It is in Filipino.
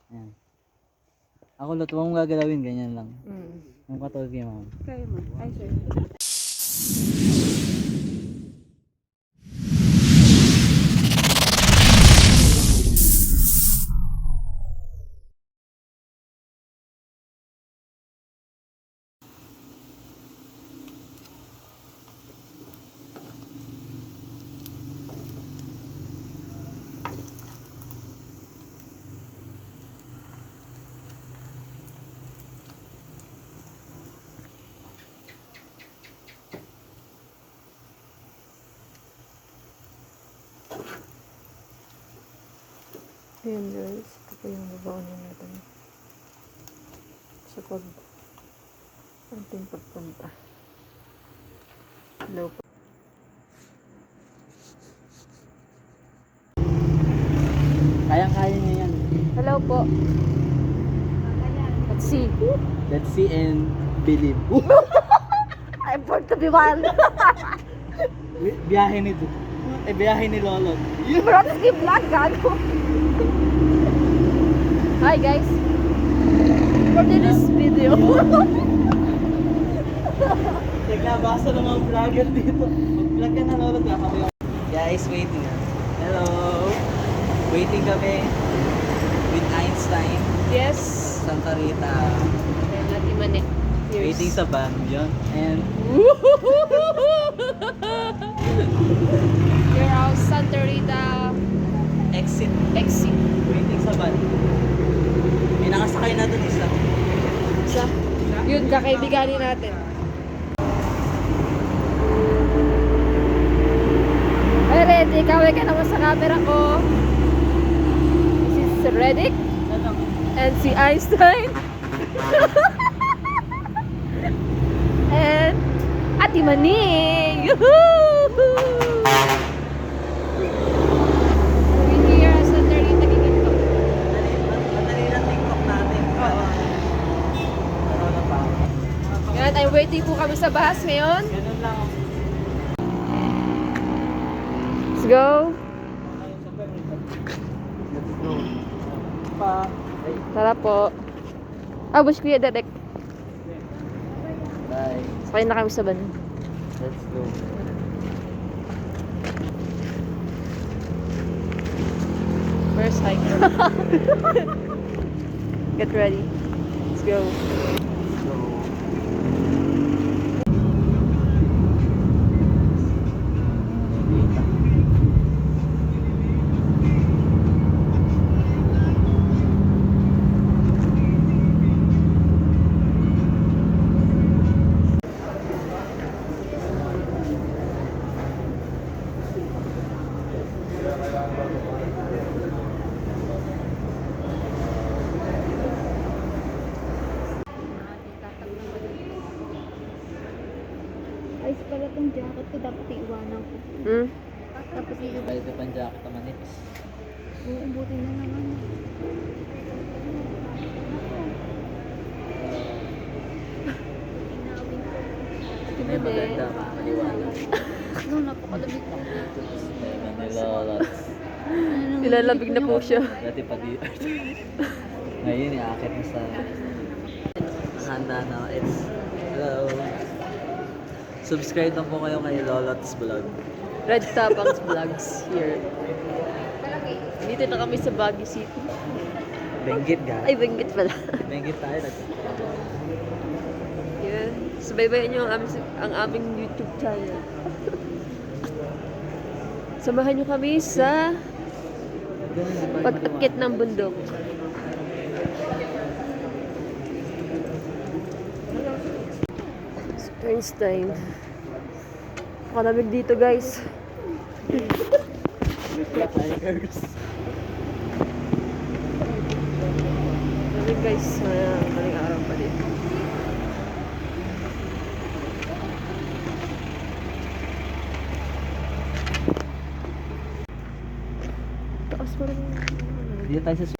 Ayan. Ako lot, huwag mong gagalawin, ganyan lang. Mm. Yung katulad kay ma'am. Kaya mo. Ay, sir. Ayan guys, ito po yung babaunin natin sa ating pagpunta. Hello po. Kayang-kaya niya yan. Hello po. Let's see. Let's see and believe. I'm born to be wild. Biyahe ni biyahe ni Lolo. Bro, this game vlog, gago. Hi guys. For this video. Nagbabasa ng mga vlogger dito. Mag-vlog ka na, Lolo. Guys, waiting. Hello. Waiting kami with Einstein, Yes. Santa Rita. Lati mani. Waiting sa van yun. And You're out Santa Rita exit. exit. Waiting sa van. May nakasakay na dun isa. Sa yun, kakaibiganin natin. Ay, ready. Kaway ka naman sa camera ko. This is Redick and si Einstein. And Ate Maning. Yoo-hoo! We here at Santa Rita, Giginto. Madali na TikTok natin. Ano pa? Yan, I'm waiting po kami sa bahas ngayon. Ganun lang. Let's go. Let's go. Pa. Tara po. Ah, bush kuya Derek. Bye. Sakay na kami sa van. Let's go. First hike. Get ready. Let's go. Let's go. Ayos pala tong jacket ko, dapat iiwanan ko. Hmm? Tapos iiwanan Balik ka pang jacket naman eh. ko, buti na naman. May maganda, maliwanag. No, napakalabit lang. Manilolat. Nilalabig na po siya. Dati pa di. Ngayon, iakit mo sa handa na. It's hello. Subscribe lang po kayo kay Lolot's Vlog. Red Tapang's Vlogs here. Dito na kami sa Baguio City. Benggit ga. Ay, Benguet pala. Benggit tayo. Yan. Subaybayan nyo ang aming YouTube channel. Samahan nyo kami sa pag-akit ng bundok. Einstein. Kalamig dito guys. Tigers. Kalamig guys. Maling araw pa din. Taas pa rin. Dito tayo sa